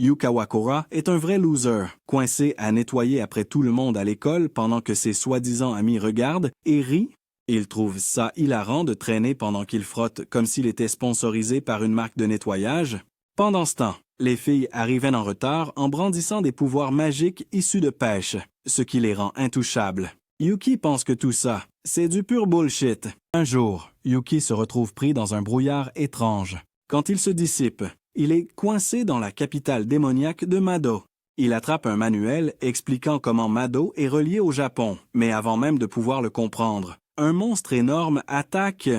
Yu Kawakura est un vrai loser, coincé à nettoyer après tout le monde à l'école pendant que ses soi-disant amis regardent et rient. Il trouve ça hilarant de traîner pendant qu'il frotte comme s'il était sponsorisé par une marque de nettoyage. Pendant ce temps, les filles arrivaient en retard en brandissant des pouvoirs magiques issus de pêche, ce qui les rend intouchables. Yuki pense que tout ça, c'est du pur bullshit. Un jour, Yuki se retrouve pris dans un brouillard étrange. Quand il se dissipe, il est coincé dans la capitale démoniaque de Mado. Il attrape un manuel expliquant comment Mado est relié au Japon, mais avant même de pouvoir le comprendre, un monstre énorme attaque.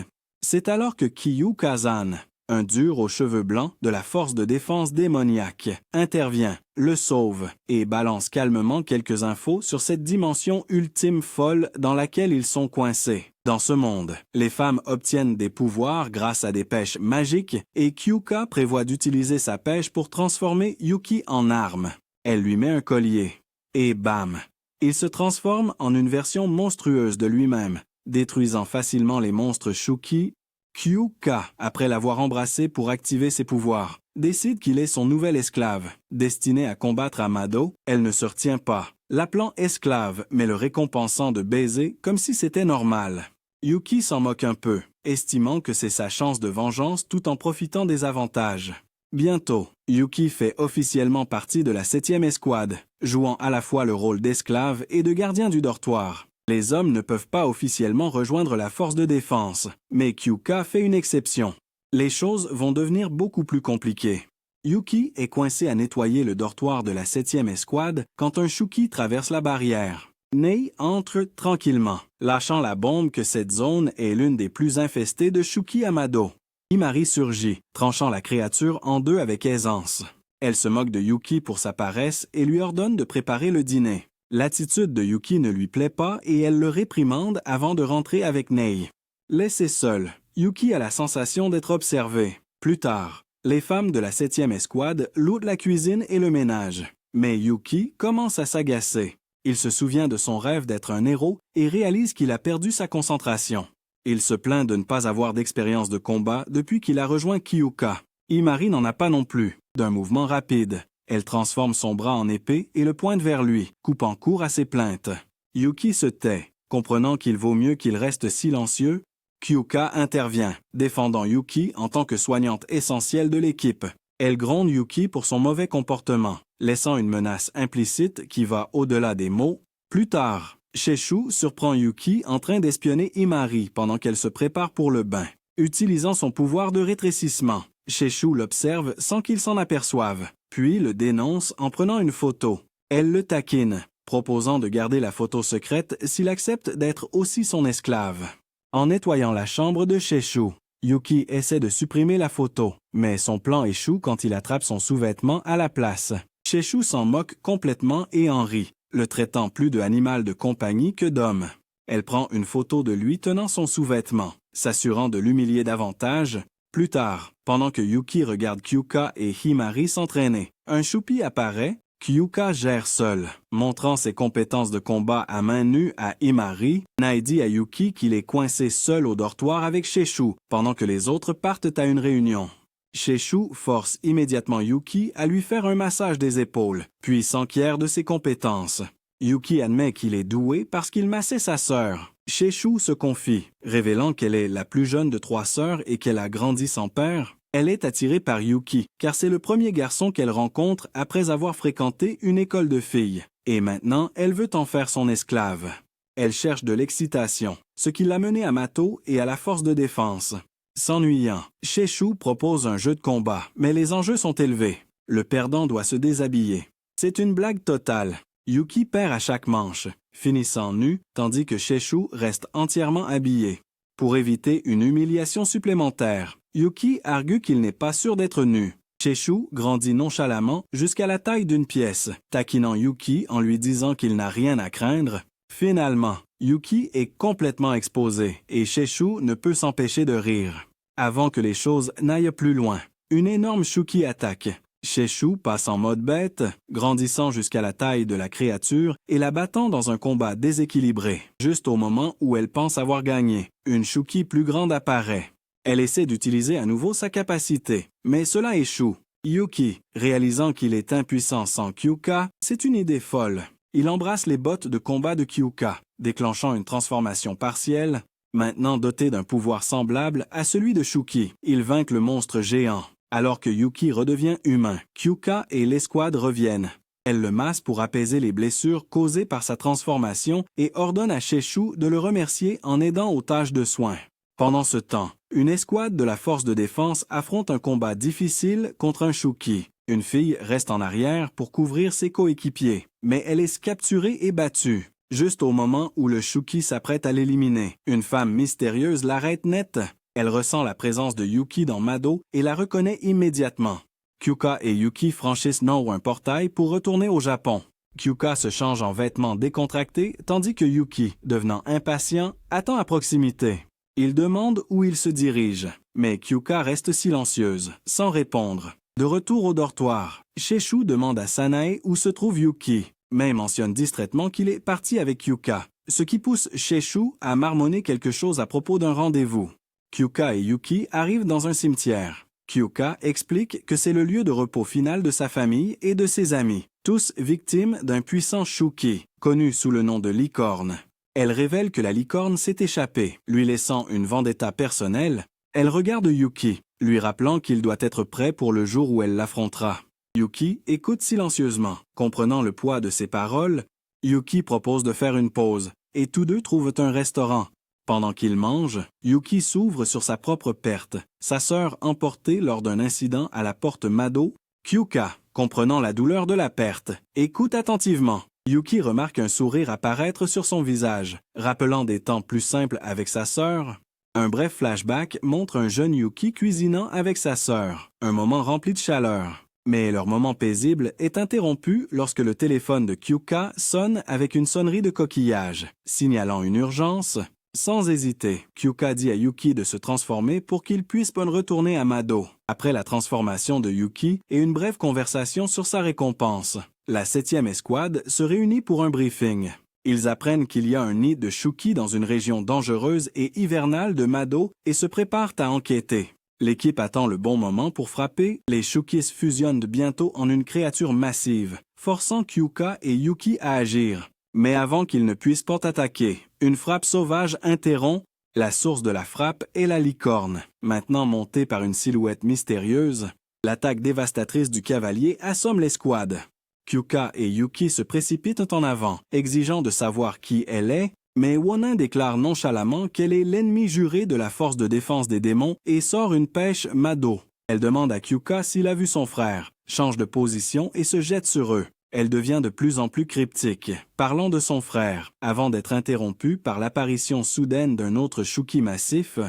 C'est alors que Kyu Kazan, un dur aux cheveux blancs de la force de défense démoniaque, intervient, le sauve et balance calmement quelques infos sur cette dimension ultime folle dans laquelle ils sont coincés. Dans ce monde, les femmes obtiennent des pouvoirs grâce à des pêches magiques et Kyuka prévoit d'utiliser sa pêche pour transformer Yuki en arme. Elle lui met un collier. Et bam! Il se transforme en une version monstrueuse de lui-même, détruisant facilement les monstres Shuki. Kyuka, après l'avoir embrassé pour activer ses pouvoirs, décide qu'il est son nouvel esclave. Destinée à combattre Amado, elle ne se retient pas, l'appelant esclave, mais le récompensant de baiser comme si c'était normal. Yuki s'en moque un peu, estimant que c'est sa chance de vengeance tout en profitant des avantages. Bientôt, Yuki fait officiellement partie de la 7e escouade, jouant à la fois le rôle d'esclave et de gardien du dortoir. Les hommes ne peuvent pas officiellement rejoindre la force de défense, mais Kyuka fait une exception. Les choses vont devenir beaucoup plus compliquées. Yuki est coincé à nettoyer le dortoir de la 7e escouade quand un Shuki traverse la barrière. Nei entre tranquillement, lâchant la bombe que cette zone est l'une des plus infestées de Shuki Amado. Himari surgit, tranchant la créature en deux avec aisance. Elle se moque de Yuki pour sa paresse et lui ordonne de préparer le dîner. L'attitude de Yuki ne lui plaît pas et elle le réprimande avant de rentrer avec Nei. Laissé seul, Yuki a la sensation d'être observé. Plus tard, les femmes de la 7e escouade lootent la cuisine et le ménage. Mais Yuki commence à s'agacer. Il se souvient de son rêve d'être un héros et réalise qu'il a perdu sa concentration. Il se plaint de ne pas avoir d'expérience de combat depuis qu'il a rejoint Kyuka. Himari n'en a pas non plus. D'un mouvement rapide, elle transforme son bras en épée et le pointe vers lui, coupant court à ses plaintes. Yuki se tait, comprenant qu'il vaut mieux qu'il reste silencieux. Kyuka intervient, défendant Yuki en tant que soignante essentielle de l'équipe. Elle gronde Yuki pour son mauvais comportement, laissant une menace implicite qui va au-delà des mots. Plus tard, Sheshu surprend Yuki en train d'espionner Himari pendant qu'elle se prépare pour le bain. Utilisant son pouvoir de rétrécissement, Sheshu l'observe sans qu'il s'en aperçoive, puis le dénonce en prenant une photo. Elle le taquine, proposant de garder la photo secrète s'il accepte d'être aussi son esclave. En nettoyant la chambre de Sheshu, Yuki essaie de supprimer la photo, mais son plan échoue quand il attrape son sous-vêtement à la place. Sheshu s'en moque complètement et en rit, le traitant plus de animal de compagnie que d'homme. Elle prend une photo de lui tenant son sous-vêtement, s'assurant de l'humilier davantage. Plus tard, pendant que Yuki regarde Kyuka et Himari s'entraîner, un Shupi apparaît. Kyuka gère seul, montrant ses compétences de combat à main nue à Himari. Nei dit à Yuki qu'il est coincé seul au dortoir avec Sheshu, pendant que les autres partent à une réunion. Sheshu force immédiatement Yuki à lui faire un massage des épaules, puis s'enquiert de ses compétences. Yuki admet qu'il est doué parce qu'il massait sa sœur. Sheshu se confie, révélant qu'elle est la plus jeune de 3 sœurs et qu'elle a grandi sans père. Elle est attirée par Yuki, car c'est le premier garçon qu'elle rencontre après avoir fréquenté une école de filles. Et maintenant, elle veut en faire son esclave. Elle cherche de l'excitation, ce qui l'a menée à Mato et à la force de défense. S'ennuyant, Sheshu propose un jeu de combat, mais les enjeux sont élevés. Le perdant doit se déshabiller. C'est une blague totale. Yuki perd à chaque manche, finissant nu, tandis que Sheshu reste entièrement habillé. Pour éviter une humiliation supplémentaire, Yuki argue qu'il n'est pas sûr d'être nu. Sheshu grandit nonchalamment jusqu'à la taille d'une pièce, taquinant Yuki en lui disant qu'il n'a rien à craindre. Finalement, Yuki est complètement exposé et Sheshu ne peut s'empêcher de rire. Avant que les choses n'aillent plus loin, une énorme Shuki attaque. Sheshu passe en mode bête, grandissant jusqu'à la taille de la créature et la battant dans un combat déséquilibré. Juste au moment où elle pense avoir gagné, une Shuki plus grande apparaît. Elle essaie d'utiliser à nouveau sa capacité, mais cela échoue. Yuki, réalisant qu'il est impuissant sans Kyuka, c'est une idée folle. Il embrasse les bottes de combat de Kyuka, déclenchant une transformation partielle. Maintenant doté d'un pouvoir semblable à celui de Shuki, il vainc le monstre géant. Alors que Yuki redevient humain, Kyuka et l'escouade reviennent. Elle le masse pour apaiser les blessures causées par sa transformation et ordonne à Sheshu de le remercier en aidant aux tâches de soins. Pendant ce temps, une escouade de la force de défense affronte un combat difficile contre un Shuki. Une fille reste en arrière pour couvrir ses coéquipiers, mais elle est capturée et battue. Juste au moment où le Shuki s'apprête à l'éliminer, une femme mystérieuse l'arrête net. Elle ressent la présence de Yuki dans Mado et la reconnaît immédiatement. Kyuka et Yuki franchissent un portail pour retourner au Japon. Kyuka se change en vêtements décontractés, tandis que Yuki, devenant impatient, attend à proximité. Il demande où il se dirige, mais Kyuka reste silencieuse, sans répondre. De retour au dortoir, Sheshu demande à Sanae où se trouve Yuki, mais mentionne distraitement qu'il est parti avec Kyuka, ce qui pousse Sheshu à marmonner quelque chose à propos d'un rendez-vous. Kyuka et Yuki arrivent dans un cimetière. Kyuka explique que c'est le lieu de repos final de sa famille et de ses amis, tous victimes d'un puissant Shuki, connu sous le nom de licorne. Elle révèle que la licorne s'est échappée, lui laissant une vendetta personnelle. Elle regarde Yuki, lui rappelant qu'il doit être prêt pour le jour où elle l'affrontera. Yuki écoute silencieusement. Comprenant le poids de ses paroles, Yuki propose de faire une pause, et tous deux trouvent un restaurant. Pendant qu'ils mangent, Yuki s'ouvre sur sa propre perte, sa sœur emportée lors d'un incident à la porte Mado. Kyuka, comprenant la douleur de la perte, écoute attentivement. Yuki remarque un sourire apparaître sur son visage, rappelant des temps plus simples avec sa sœur. Un bref flashback montre un jeune Yuki cuisinant avec sa sœur, un moment rempli de chaleur. Mais leur moment paisible est interrompu lorsque le téléphone de Kyuka sonne avec une sonnerie de coquillage, signalant une urgence. Sans hésiter, Kyuka dit à Yuki de se transformer pour qu'il puisse retourner à Mado. Après la transformation de Yuki et une brève conversation sur sa récompense, la 7e escouade se réunit pour un briefing. Ils apprennent qu'il y a un nid de Shuki dans une région dangereuse et hivernale de Mado et se préparent à enquêter. L'équipe attend le bon moment pour frapper, les Shukis fusionnent bientôt en une créature massive, forçant Kyuka et Yuki à agir. Mais avant qu'ils ne puissent pas attaquer, une frappe sauvage interrompt. La source de la frappe est la licorne. Maintenant montée par une silhouette mystérieuse, l'attaque dévastatrice du cavalier assomme l'escouade. Kyuka et Yuki se précipitent en avant, exigeant de savoir qui elle est, mais Wonin déclare nonchalamment qu'elle est l'ennemi juré de la force de défense des démons et sort une pêche Mado. Elle demande à Kyuka s'il a vu son frère, change de position et se jette sur eux. Elle devient de plus en plus cryptique, parlant de son frère, avant d'être interrompue par l'apparition soudaine d'un autre Shuki massif.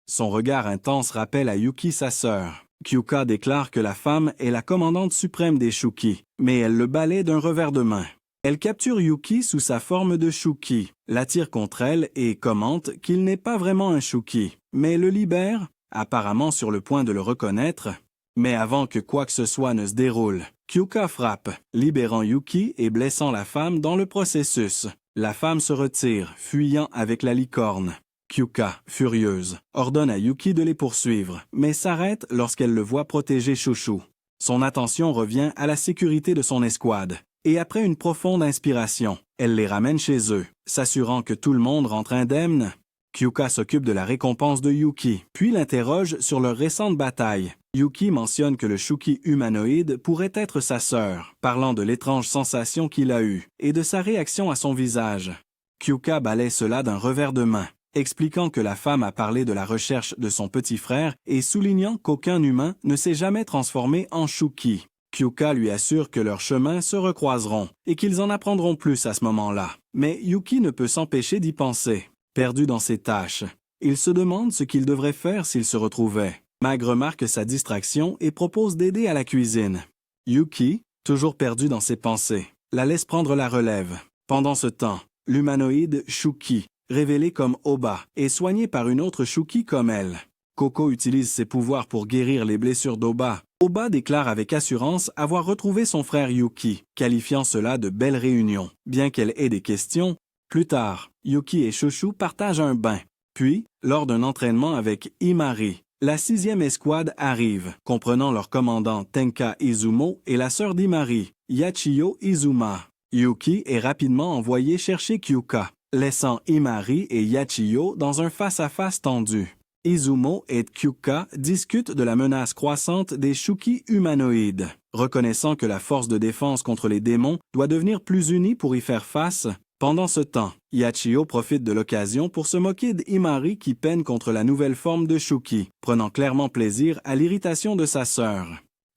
Son regard intense rappelle à Yuki sa sœur. Kyuka déclare que la femme est la commandante suprême des Shuki, mais elle le balaie d'un revers de main. Elle capture Yuki sous sa forme de Shuki, l'attire contre elle et commente qu'il n'est pas vraiment un Shuki, mais le libère, apparemment sur le point de le reconnaître. Mais avant que quoi que ce soit ne se déroule, Kyuka frappe, libérant Yuki et blessant la femme dans le processus. La femme se retire, fuyant avec la licorne. Kyuka, furieuse, ordonne à Yuki de les poursuivre, mais s'arrête lorsqu'elle le voit protéger Shushu. Son attention revient à la sécurité de son escouade, et après une profonde inspiration, elle les ramène chez eux, s'assurant que tout le monde rentre indemne. Kyuka s'occupe de la récompense de Yuki, puis l'interroge sur leur récente bataille. Yuki mentionne que le Shuki humanoïde pourrait être sa sœur, parlant de l'étrange sensation qu'il a eue et de sa réaction à son visage. Kyuka balaie cela d'un revers de main, expliquant que la femme a parlé de la recherche de son petit frère et soulignant qu'aucun humain ne s'est jamais transformé en Shuki. Kyuka lui assure que leurs chemins se recroiseront et qu'ils en apprendront plus à ce moment-là. Mais Yuki ne peut s'empêcher d'y penser. Perdu dans ses tâches, il se demande ce qu'il devrait faire s'il se retrouvait. Mag remarque sa distraction et propose d'aider à la cuisine. Yuki, toujours perdu dans ses pensées, la laisse prendre la relève. Pendant ce temps, l'humanoïde Shuki, révélé comme Oba, est soigné par une autre Shuki comme elle. Koko utilise ses pouvoirs pour guérir les blessures d'Oba. Oba déclare avec assurance avoir retrouvé son frère Yuki, qualifiant cela de belle réunion, bien qu'elle ait des questions. Plus tard, Yuki et Shushu partagent un bain. Puis, lors d'un entraînement avec Imari, La 6e escouade arrive, comprenant leur commandant Tenka Izumo et la sœur d'Imari, Yachiyo Izuma. Yuki est rapidement envoyé chercher Kyuka, laissant Imari et Yachiyo dans un face-à-face tendu. Izumo et Kyuka discutent de la menace croissante des Shuki humanoïdes. Reconnaissant que la force de défense contre les démons doit devenir plus unie pour y faire face, pendant ce temps, Yachiyo profite de l'occasion pour se moquer d'Imari qui peine contre la nouvelle forme de Shuki, prenant clairement plaisir à l'irritation de sa sœur.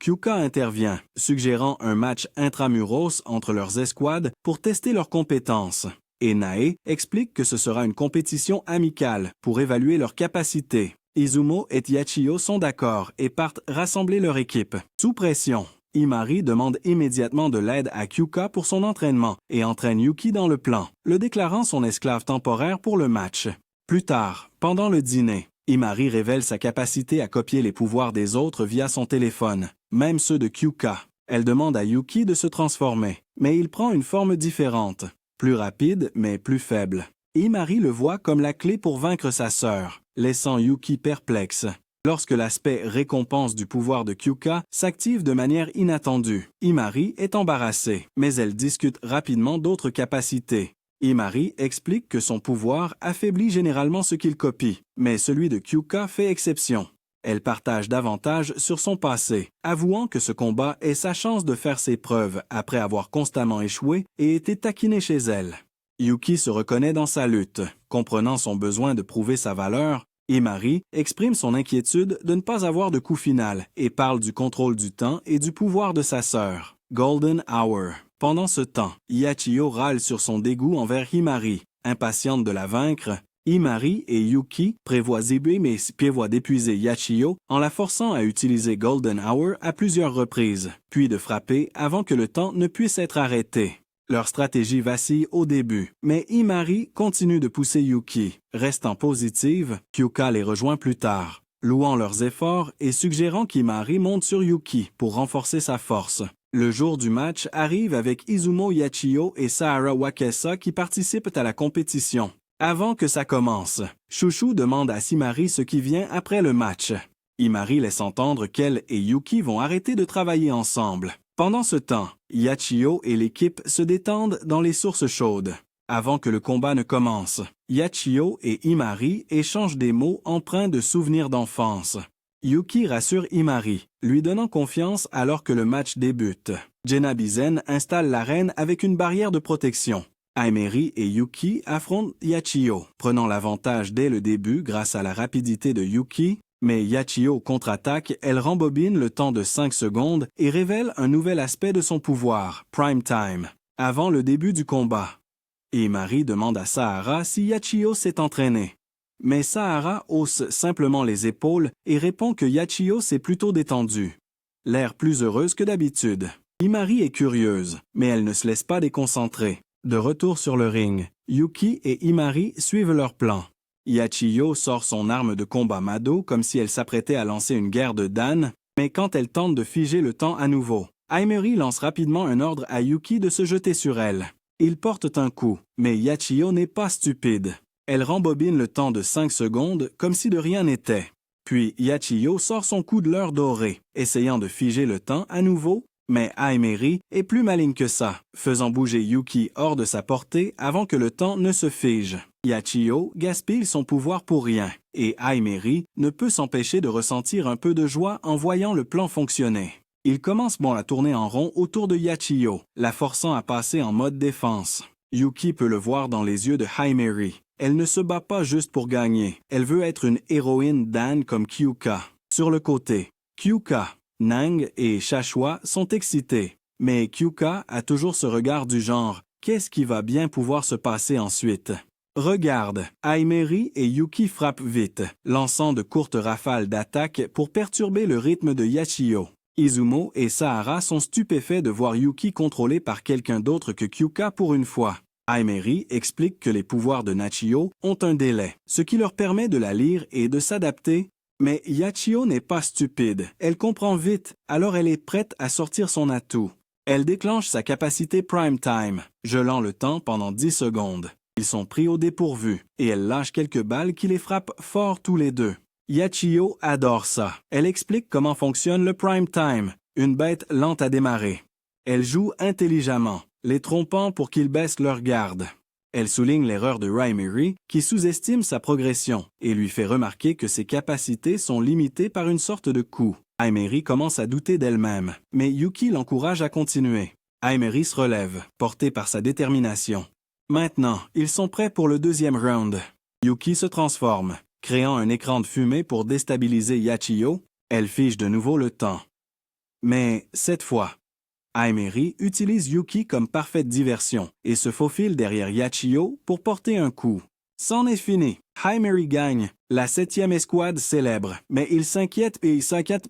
Kyuka intervient, suggérant un match intramuros entre leurs escouades pour tester leurs compétences. Et Nae explique que ce sera une compétition amicale pour évaluer leurs capacités. Izumo et Yachiyo sont d'accord et partent rassembler leur équipe. Sous pression, Imari demande immédiatement de l'aide à Kyuka pour son entraînement et entraîne Yuki dans le plan, le déclarant son esclave temporaire pour le match. Plus tard, pendant le dîner, Imari révèle sa capacité à copier les pouvoirs des autres via son téléphone, même ceux de Kyuka. Elle demande à Yuki de se transformer, mais il prend une forme différente, plus rapide mais plus faible. Imari le voit comme la clé pour vaincre sa sœur, laissant Yuki perplexe. Lorsque l'aspect récompense du pouvoir de Kyuka s'active de manière inattendue, Imari est embarrassée, mais elle discute rapidement d'autres capacités. Imari explique que son pouvoir affaiblit généralement ce qu'il copie, mais celui de Kyuka fait exception. Elle partage davantage sur son passé, avouant que ce combat est sa chance de faire ses preuves après avoir constamment échoué et été taquinée chez elle. Yuki se reconnaît dans sa lutte, comprenant son besoin de prouver sa valeur. Imari exprime son inquiétude de ne pas avoir de coup final et parle du contrôle du temps et du pouvoir de sa sœur, Golden Hour. Pendant ce temps, Yachiyo râle sur son dégoût envers Imari. Impatiente de la vaincre, Imari et Yuki prévoient d'épuiser Yachiyo en la forçant à utiliser Golden Hour à plusieurs reprises, puis de frapper avant que le temps ne puisse être arrêté. Leur stratégie vacille au début, mais Imari continue de pousser Yuki. Restant positive, Kyuka les rejoint plus tard, louant leurs efforts et suggérant qu'Imari monte sur Yuki pour renforcer sa force. Le jour du match arrive avec Izumo Yachiyo et Sahara Wakesa qui participent à la compétition. Avant que ça commence, Chouchou demande à Simari ce qui vient après le match. Imari laisse entendre qu'elle et Yuki vont arrêter de travailler ensemble. Pendant ce temps, Yachiyo et l'équipe se détendent dans les sources chaudes. Avant que le combat ne commence, Yachiyo et Imari échangent des mots empreints de souvenirs d'enfance. Yuki rassure Imari, lui donnant confiance alors que le match débute. Jenabizen installe l'arène avec une barrière de protection. Aimeri et Yuki affrontent Yachiyo, prenant l'avantage dès le début grâce à la rapidité de Yuki. Mais Yachiyo contre-attaque, elle rembobine le temps de 5 secondes et révèle un nouvel aspect de son pouvoir, Prime Time, avant le début du combat. Imari demande à Sahara si Yachiyo s'est entraîné. Mais Sahara hausse simplement les épaules et répond que Yachiyo s'est plutôt détendue, l'air plus heureuse que d'habitude. Imari est curieuse, mais elle ne se laisse pas déconcentrer. De retour sur le ring, Yuki et Imari suivent leur plan. Yachiyo sort son arme de combat Mado comme si elle s'apprêtait à lancer une guerre de Dan, mais quand elle tente de figer le temps à nouveau, Aimeri lance rapidement un ordre à Yuki de se jeter sur elle. Ils portent un coup, mais Yachiyo n'est pas stupide. Elle rembobine le temps de 5 secondes comme si de rien n'était. Puis Yachiyo sort son coup de leurre doré, essayant de figer le temps à nouveau, mais Aimeri est plus maligne que ça, faisant bouger Yuki hors de sa portée avant que le temps ne se fige. Yachiyo gaspille son pouvoir pour rien, et Aimeri ne peut s'empêcher de ressentir un peu de joie en voyant le plan fonctionner. Il commence à tourner en rond autour de Yachiyo, la forçant à passer en mode défense. Yuki peut le voir dans les yeux de Aimeri. Elle ne se bat pas juste pour gagner, elle veut être une héroïne Dan comme Kyuka. Sur le côté, Kyuka, Nang et Shashua sont excités, mais Kyuka a toujours ce regard du genre « Qu'est-ce qui va bien pouvoir se passer ensuite ?» Regarde, Aimeri et Yuki frappent vite, lançant de courtes rafales d'attaque pour perturber le rythme de Yachiyo. Izumo et Sahara sont stupéfaits de voir Yuki contrôlé par quelqu'un d'autre que Kyuka pour une fois. Aimeri explique que les pouvoirs de Yachiyo ont un délai, ce qui leur permet de la lire et de s'adapter. Mais Yachiyo n'est pas stupide, elle comprend vite, alors elle est prête à sortir son atout. Elle déclenche sa capacité Prime Time, gelant le temps pendant 10 secondes. Ils sont pris au dépourvu, et elle lâche quelques balles qui les frappent fort tous les deux. Yachio adore ça. Elle explique comment fonctionne le prime time, une bête lente à démarrer. Elle joue intelligemment, les trompant pour qu'ils baissent leur garde. Elle souligne l'erreur de Raimeri, qui sous-estime sa progression, et lui fait remarquer que ses capacités sont limitées par une sorte de coup. Raimeri commence à douter d'elle-même, mais Yuki l'encourage à continuer. Raimeri se relève, porté par sa détermination. Maintenant, ils sont prêts pour le deuxième round. Yuki se transforme, créant un écran de fumée pour déstabiliser Yachio. Elle fige de nouveau le temps. Mais cette fois, Raimeri utilise Yuki comme parfaite diversion et se faufile derrière Yachio pour porter un coup. C'en est fini. Raimeri gagne. La 7e escouade célèbre, mais il s'inquiète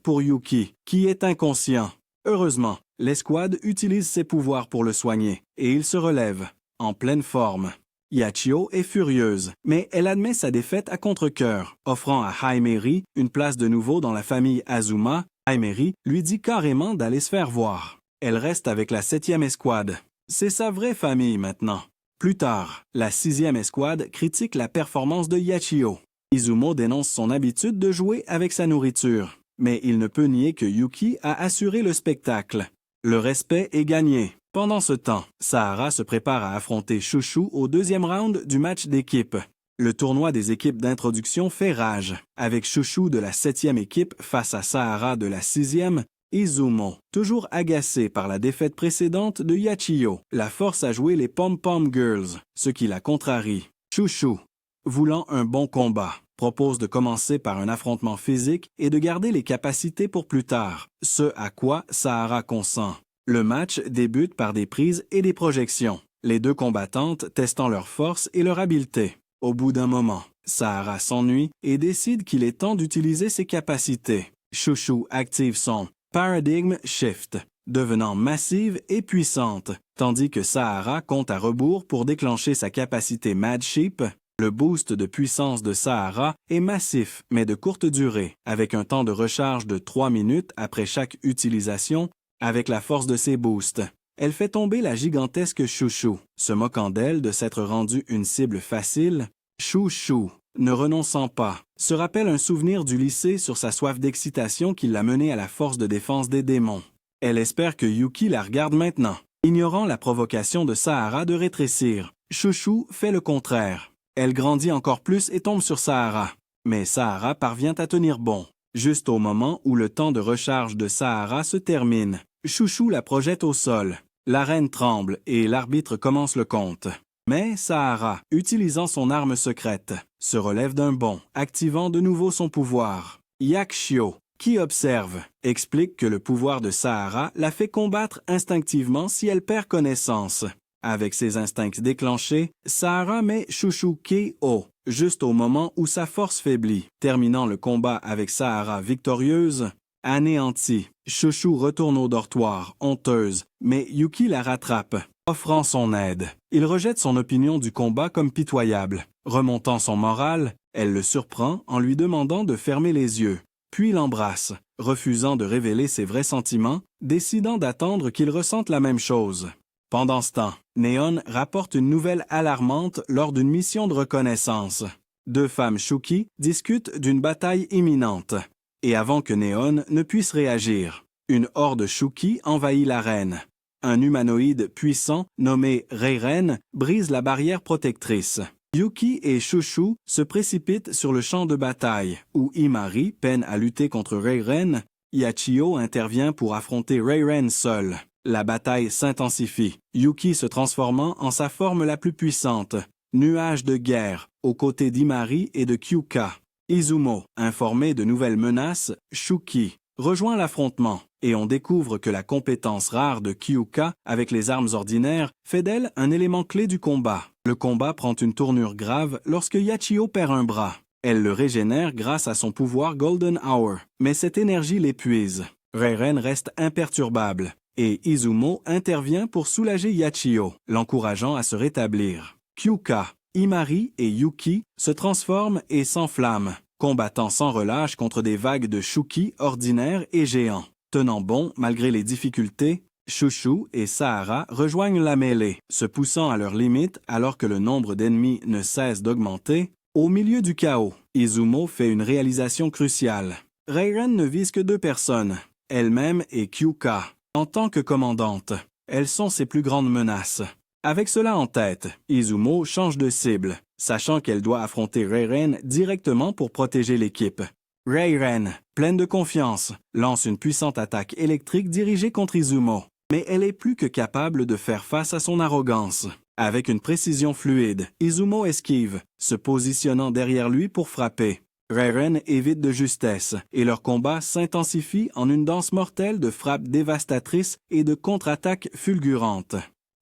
pour Yuki, qui est inconscient. Heureusement, l'escouade utilise ses pouvoirs pour le soigner, et il se relève, en pleine forme. Yachio est furieuse, mais elle admet sa défaite à contre-cœur, offrant à Raimeri une place de nouveau dans la famille Azuma. Raimeri lui dit carrément d'aller se faire voir. Elle reste avec la 7e escouade. C'est sa vraie famille maintenant. Plus tard, la 6e escouade critique la performance de Yachio. Izumo dénonce son habitude de jouer avec sa nourriture, mais il ne peut nier que Yuki a assuré le spectacle. Le respect est gagné. Pendant ce temps, Sahara se prépare à affronter Chouchou au deuxième round du match d'équipe. Le tournoi des équipes d'introduction fait rage, avec Chouchou de la 7e équipe face à Sahara de la 6e. Izumo, toujours agacé par la défaite précédente de Yachio, la force à jouer les Pom-Pom Girls, ce qui la contrarie. Chouchou, voulant un bon combat, propose de commencer par un affrontement physique et de garder les capacités pour plus tard, ce à quoi Sahara consent. Le match débute par des prises et des projections, les deux combattantes testant leur force et leur habileté. Au bout d'un moment, Sahara s'ennuie et décide qu'il est temps d'utiliser ses capacités. Chouchou active son Paradigm Shift, devenant massive et puissante, tandis que Sahara compte à rebours pour déclencher sa capacité Mad Sheep. Le boost de puissance de Sahara est massif, mais de courte durée, avec un temps de recharge de 3 minutes après chaque utilisation. Avec la force de ses boosts, elle fait tomber la gigantesque Chouchou, se moquant d'elle de s'être rendue une cible facile. Chouchou, ne renonçant pas, se rappelle un souvenir du lycée sur sa soif d'excitation qui l'a menée à la force de défense des démons. Elle espère que Yuki la regarde maintenant. Ignorant la provocation de Sahara de rétrécir, Chouchou fait le contraire. Elle grandit encore plus et tombe sur Sahara. Mais Sahara parvient à tenir bon. Juste au moment où le temps de recharge de Sahara se termine, Chouchou la projette au sol. L'arène tremble et l'arbitre commence le compte. Mais Sahara, utilisant son arme secrète, se relève d'un bond, activant de nouveau son pouvoir. Yachio, qui observe, explique que le pouvoir de Sahara la fait combattre instinctivement si elle perd connaissance. Avec ses instincts déclenchés, Sahara met Chouchou KO, juste au moment où sa force faiblit, terminant le combat avec Sahara victorieuse. Anéantie, Chouchou retourne au dortoir, honteuse, mais Yuki la rattrape, offrant son aide. Il rejette son opinion du combat comme pitoyable. Remontant son moral, elle le surprend en lui demandant de fermer les yeux, puis l'embrasse, refusant de révéler ses vrais sentiments, décidant d'attendre qu'il ressente la même chose. Pendant ce temps, Neon rapporte une nouvelle alarmante lors d'une mission de reconnaissance. Deux femmes Shuki discutent d'une bataille imminente. Et avant que Neon ne puisse réagir, une horde Shuki envahit l'arène. Un humanoïde puissant nommé Reiren brise la barrière protectrice. Yuki et Chouchou se précipitent sur le champ de bataille, où Imari peine à lutter contre Reiren. Yachio intervient pour affronter Reiren seul. La bataille s'intensifie, Yuki se transformant en sa forme la plus puissante. Nuage de guerre, aux côtés d'Imari et de Kyuka. Izumo, informé de nouvelles menaces, Shuki, rejoint l'affrontement, et on découvre que la compétence rare de Kyuka avec les armes ordinaires fait d'elle un élément clé du combat. Le combat prend une tournure grave lorsque Yachio perd un bras. Elle le régénère grâce à son pouvoir Golden Hour, mais cette énergie l'épuise. Reiren reste imperturbable, et Izumo intervient pour soulager Yachio, l'encourageant à se rétablir. Kyuka, Imari et Yuki se transforment et s'enflamment, combattant sans relâche contre des vagues de Shuki ordinaires et géants. Tenant bon malgré les difficultés, Chouchou et Sahara rejoignent la mêlée, se poussant à leurs limites alors que le nombre d'ennemis ne cesse d'augmenter. Au milieu du chaos, Izumo fait une réalisation cruciale. Reiren ne vise que 2 personnes, elle-même et Kyuka. En tant que commandante, elles sont ses plus grandes menaces. Avec cela en tête, Izumo change de cible, sachant qu'elle doit affronter Reiren directement pour protéger l'équipe. Reiren, pleine de confiance, lance une puissante attaque électrique dirigée contre Izumo. Mais elle est plus que capable de faire face à son arrogance. Avec une précision fluide, Izumo esquive, se positionnant derrière lui pour frapper. Reiren évite de justesse, et leur combat s'intensifie en une danse mortelle de frappes dévastatrices et de contre-attaques fulgurantes.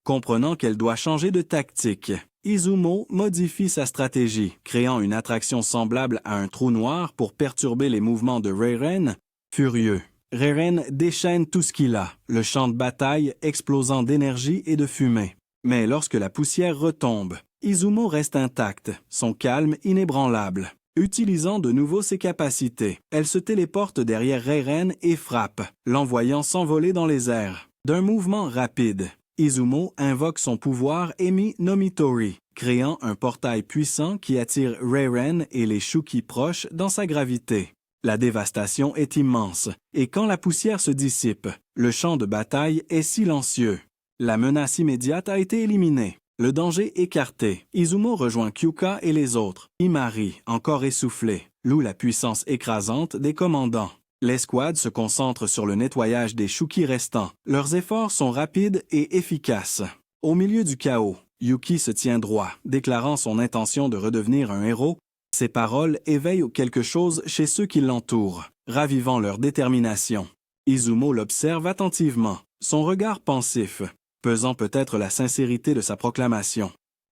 Comprenant qu'elle doit changer de tactique, Izumo modifie sa stratégie, créant une attraction semblable à un trou noir pour perturber les mouvements de Reiren. Furieux, Reiren déchaîne tout ce qu'il a, le champ de bataille explosant d'énergie et de fumée. Mais lorsque la poussière retombe, Izumo reste intacte, son calme inébranlable. Utilisant de nouveau ses capacités, elle se téléporte derrière Reiren et frappe, l'envoyant s'envoler dans les airs. D'un mouvement rapide, Izumo invoque son pouvoir Emi no Mitori, créant un portail puissant qui attire Reiren et les Shuki proches dans sa gravité. La dévastation est immense, et quand la poussière se dissipe, le champ de bataille est silencieux. La menace immédiate a été éliminée. Le danger écarté, Izumo rejoint Kyuka et les autres. Imari, encore essoufflé, loue la puissance écrasante des commandants. L'escouade se concentre sur le nettoyage des Shuki restants. Leurs efforts sont rapides et efficaces. Au milieu du chaos, Yuki se tient droit, déclarant son intention de redevenir un héros. Ses paroles éveillent quelque chose chez ceux qui l'entourent, ravivant leur détermination. Izumo l'observe attentivement, son regard pensif, pesant peut-être la sincérité de sa proclamation.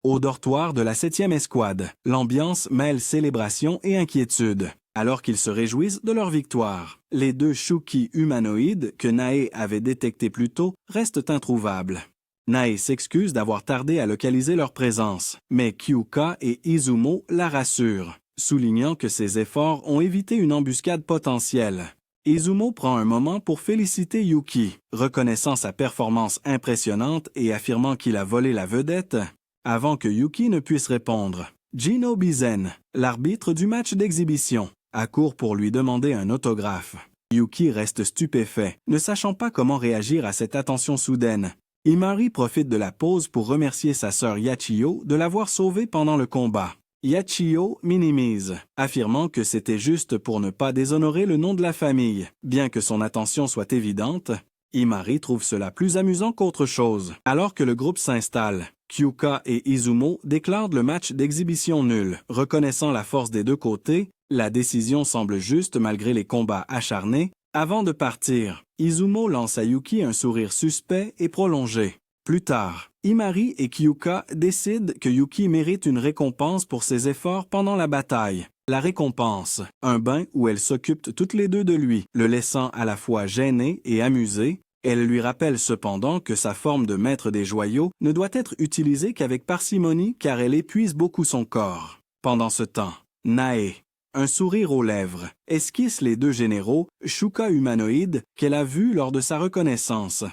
Au dortoir de la 7e escouade, l'ambiance mêle célébration et inquiétude. Alors qu'ils se réjouissent de leur victoire, les 2 Shuki humanoïdes que Nae avait détectés plus tôt restent introuvables. Nae s'excuse d'avoir tardé à localiser leur présence, mais Kyuka et Izumo la rassurent, soulignant que ses efforts ont évité une embuscade potentielle. Izumo prend un moment pour féliciter Yuki, reconnaissant sa performance impressionnante et affirmant qu'il a volé la vedette. Avant que Yuki ne puisse répondre, Jino Bizen, l'arbitre du match d'exhibition, accourt pour lui demander un autographe. Yuki reste stupéfait, ne sachant pas comment réagir à cette attention soudaine. Imari profite de la pause pour remercier sa sœur Yachiyo de l'avoir sauvée pendant le combat. Yachiyo minimise, affirmant que c'était juste pour ne pas déshonorer le nom de la famille. Bien que son attention soit évidente, Imari trouve cela plus amusant qu'autre chose. Alors que le groupe s'installe, Kyuka et Izumo déclarent le match d'exhibition nul. Reconnaissant la force des 2 côtés, la décision semble juste malgré les combats acharnés. Avant de partir, Izumo lance à Yuki un sourire suspect et prolongé. Plus tard, Imari et Kyuka décident que Yuki mérite une récompense pour ses efforts pendant la bataille. La récompense, un bain où elles s'occupent toutes les 2 de lui, le laissant à la fois gêné et amusé. Elle lui rappelle cependant que sa forme de maître des joyaux ne doit être utilisée qu'avec parcimonie car elle épuise beaucoup son corps. Pendant ce temps, Nae, un sourire aux lèvres, esquisse les 2 généraux, Shuka humanoïdes, qu'elle a vus lors de sa reconnaissance.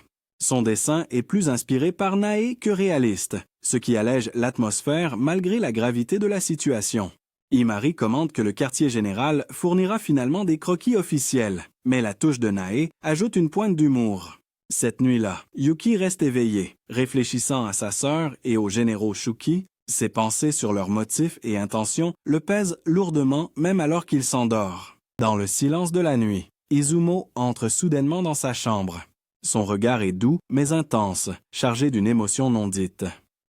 Son dessin est plus inspiré par Nae que réaliste, ce qui allège l'atmosphère malgré la gravité de la situation. Imari commande que le quartier général fournira finalement des croquis officiels, mais la touche de Nae ajoute une pointe d'humour. Cette nuit-là, Yuki reste éveillé, réfléchissant à sa sœur et aux généraux Shuki. Ses pensées sur leurs motifs et intentions le pèsent lourdement même alors qu'il s'endort. Dans le silence de la nuit, Izumo entre soudainement dans sa chambre. Son regard est doux mais intense, chargé d'une émotion non dite.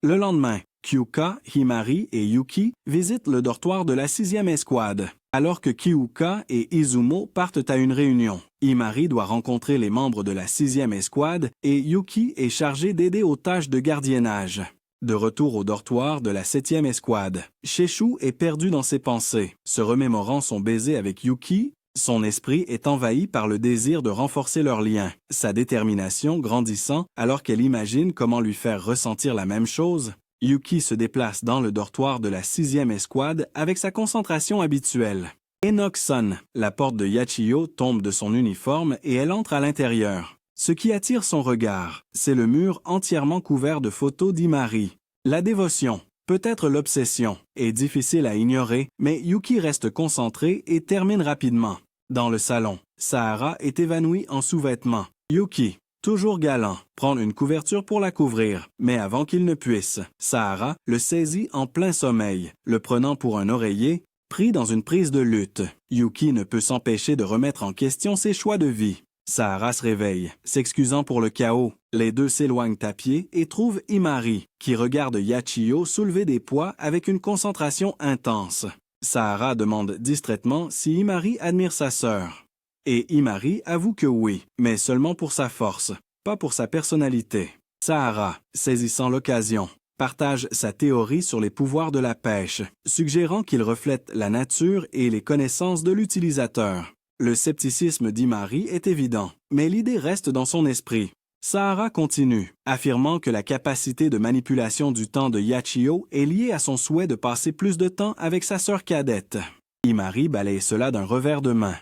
Le lendemain, Kyuka, Himari et Yuki visitent le dortoir de la 6e escouade. Alors que Kyuka et Izumo partent à une réunion, Himari doit rencontrer les membres de la 6e escouade et Yuki est chargé d'aider aux tâches de gardiennage. De retour au dortoir de la 7e escouade, Sheshu est perdu dans ses pensées, se remémorant son baiser avec Yuki. Son esprit est envahi par le désir de renforcer leur lien, sa détermination grandissant alors qu'elle imagine comment lui faire ressentir la même chose. Yuki se déplace dans le dortoir de la 6e escouade avec sa concentration habituelle. Enoch sonne, la porte de Yachiyo tombe de son uniforme et elle entre à l'intérieur. Ce qui attire son regard, c'est le mur entièrement couvert de photos d'Imari. La dévotion, Peut-être l'obsession est difficile à ignorer, mais Yuki reste concentré et termine rapidement. Dans le salon, Sahara est évanouie en sous-vêtements. Yuki, toujours galant, prend une couverture pour la couvrir, mais avant qu'il ne puisse, Sahara le saisit en plein sommeil, le prenant pour un oreiller, pris dans une prise de lutte. Yuki ne peut s'empêcher de remettre en question ses choix de vie. Sahara se réveille, s'excusant pour le chaos. Les deux s'éloignent à pied et trouvent Imari, qui regarde Yachiyo soulever des poids avec une concentration intense. Sahara demande distraitement si Imari admire sa sœur. Et Imari avoue que oui, mais seulement pour sa force, pas pour sa personnalité. Sahara, saisissant l'occasion, partage sa théorie sur les pouvoirs de la pêche, suggérant qu'il reflète la nature et les connaissances de l'utilisateur. Le scepticisme d'Imari est évident, mais l'idée reste dans son esprit. Sahara continue, affirmant que la capacité de manipulation du temps de Yachiyo est liée à son souhait de passer plus de temps avec sa sœur cadette. Imari balaye cela d'un revers de main,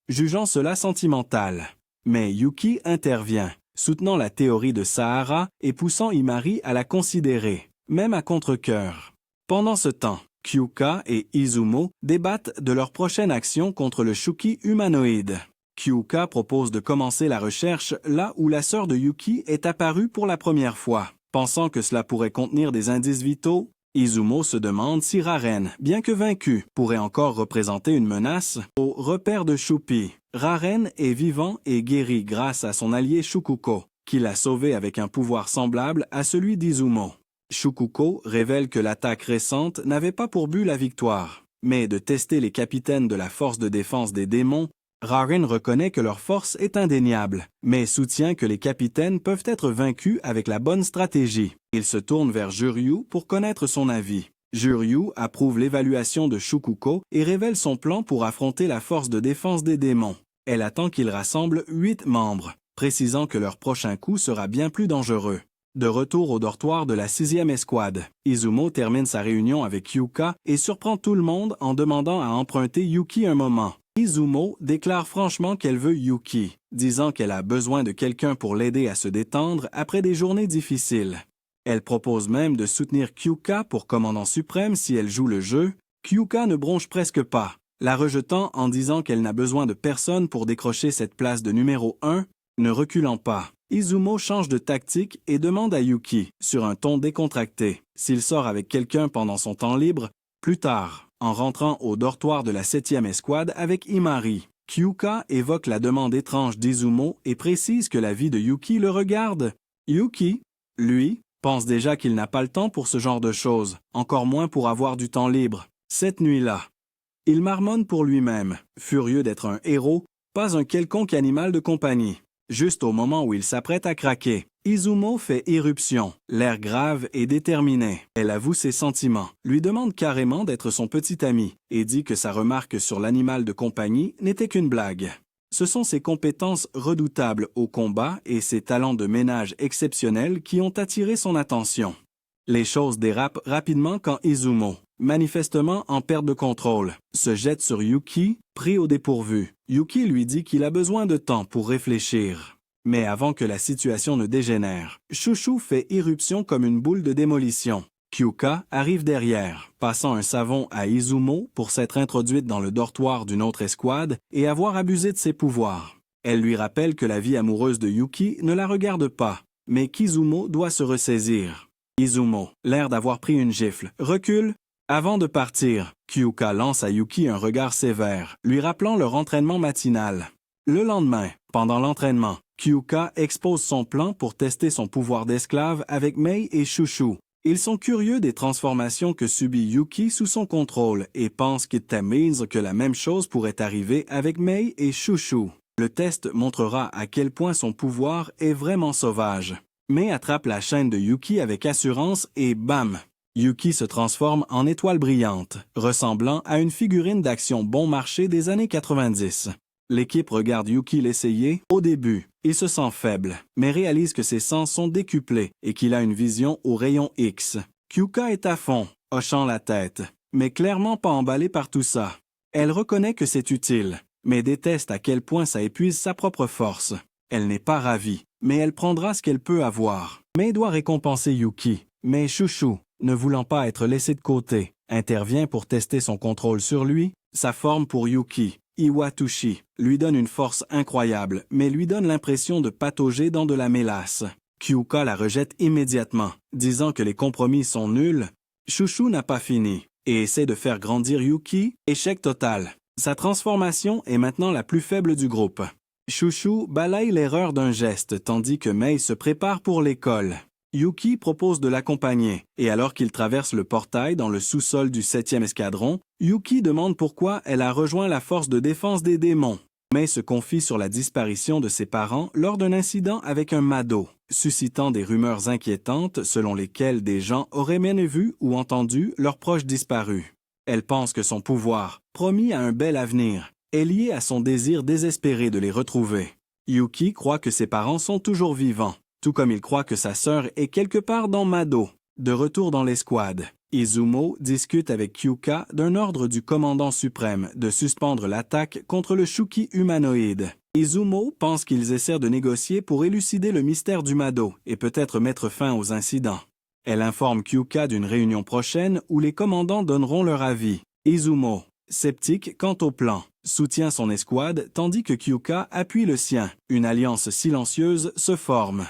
jugeant cela sentimental. Mais Yuki intervient, soutenant la théorie de Sahara et poussant Imari à la considérer, même à contre-cœur. Pendant ce temps, Kyuka et Izumo débattent de leur prochaine action contre le Shuki humanoïde. Kyuka propose de commencer la recherche là où la sœur de Yuki est apparue pour la première fois. Pensant que cela pourrait contenir des indices vitaux, Izumo se demande si Raren, bien que vaincu, pourrait encore représenter une menace au repère de Shupi. Raren est vivant et guéri grâce à son allié Shukuko, qui l'a sauvé avec un pouvoir semblable à celui d'Izumo. Shukuko révèle que l'attaque récente n'avait pas pour but la victoire, mais de tester les capitaines de la force de défense des démons. Raren reconnaît que leur force est indéniable, mais soutient que les capitaines peuvent être vaincus avec la bonne stratégie. Il se tourne vers Juryu pour connaître son avis. Juryu approuve l'évaluation de Shukuko et révèle son plan pour affronter la force de défense des démons. Elle attend qu'il rassemble 8 membres, précisant que leur prochain coup sera bien plus dangereux. De retour au dortoir de la 6e escouade, Izumo termine sa réunion avec Yuka et surprend tout le monde en demandant à emprunter Yuki un moment. Izumo déclare franchement qu'elle veut Yuki, disant qu'elle a besoin de quelqu'un pour l'aider à se détendre après des journées difficiles. Elle propose même de soutenir Kyuka pour commandant suprême si elle joue le jeu. Kyuka ne bronche presque pas, la rejetant en disant qu'elle n'a besoin de personne pour décrocher cette place de numéro 1, ne reculant pas. Izumo change de tactique et demande à Yuki, sur un ton décontracté, s'il sort avec quelqu'un pendant son temps libre, plus tard, en rentrant au dortoir de la 7e escouade avec Imari. Kyuka évoque la demande étrange d'Izumo et précise que la vie de Yuki le regarde. Yuki, lui, pense déjà qu'il n'a pas le temps pour ce genre de choses, encore moins pour avoir du temps libre. Cette nuit-là, il marmonne pour lui-même, furieux d'être un héros, pas un quelconque animal de compagnie. Juste au moment où il s'apprête à craquer, Izumo fait irruption, l'air grave et déterminé. Elle avoue ses sentiments, lui demande carrément d'être son petit ami et dit que sa remarque sur l'animal de compagnie n'était qu'une blague. Ce sont ses compétences redoutables au combat et ses talents de ménage exceptionnels qui ont attiré son attention. Les choses dérapent rapidement quand Izumo, manifestement en perte de contrôle, se jette sur Yuki, pris au dépourvu. Yuki lui dit qu'il a besoin de temps pour réfléchir. Mais avant que la situation ne dégénère, Chouchou fait irruption comme une boule de démolition. Kyuka arrive derrière, passant un savon à Izumo pour s'être introduite dans le dortoir d'une autre escouade et avoir abusé de ses pouvoirs. Elle lui rappelle que la vie amoureuse de Yuki ne la regarde pas, mais qu'Izumo doit se ressaisir. Izumo, l'air d'avoir pris une gifle, recule. Avant de partir, Kyuka lance à Yuki un regard sévère, lui rappelant leur entraînement matinal. Le lendemain, pendant l'entraînement, Kyuka expose son plan pour tester son pouvoir d'esclave avec Mei et Chouchou. Ils sont curieux des transformations que subit Yuki sous son contrôle et pensent qu'ils tamisent que la même chose pourrait arriver avec Mei et Chouchou. Le test montrera à quel point son pouvoir est vraiment sauvage. Mei attrape la chaîne de Yuki avec assurance et bam! Yuki se transforme en étoile brillante, ressemblant à une figurine d'action bon marché des années 90. L'équipe regarde Yuki l'essayer. Au début, il se sent faible, mais réalise que ses sens sont décuplés et qu'il a une vision au rayon X. Kyuka est à fond, hochant la tête, mais clairement pas emballée par tout ça. Elle reconnaît que c'est utile, mais déteste à quel point ça épuise sa propre force. Elle n'est pas ravie, mais elle prendra ce qu'elle peut avoir. Mais doit récompenser Yuki. Mais Chouchou, ne voulant pas être laissé de côté, intervient pour tester son contrôle sur lui. Sa forme pour Yuki, Iwatushi, lui donne une force incroyable, mais lui donne l'impression de patauger dans de la mélasse. Kyuka la rejette immédiatement, disant que les compromis sont nuls. Chouchou n'a pas fini et essaie de faire grandir Yuki, échec total. Sa transformation est maintenant la plus faible du groupe. Chouchou balaye l'erreur d'un geste tandis que Mei se prépare pour l'école. Yuki propose de l'accompagner, et alors qu'il traverse le portail dans le sous-sol du 7e escadron, Yuki demande pourquoi elle a rejoint la force de défense des démons. Mei se confie sur la disparition de ses parents lors d'un incident avec un Mado, suscitant des rumeurs inquiétantes selon lesquelles des gens auraient même vu ou entendu leurs proches disparus. Elle pense que son pouvoir, promis à un bel avenir, est lié à son désir désespéré de les retrouver. Yuki croit que ses parents sont toujours vivants, tout comme il croit que sa sœur est quelque part dans Mado. De retour dans l'escouade, Izumo discute avec Kyuka d'un ordre du commandant suprême de suspendre l'attaque contre le Shuki humanoïde. Izumo pense qu'ils essaient de négocier pour élucider le mystère du Mado et peut-être mettre fin aux incidents. Elle informe Kyuka d'une réunion prochaine où les commandants donneront leur avis. Izumo, sceptique quant au plan, soutient son escouade tandis que Kyuka appuie le sien. Une alliance silencieuse se forme.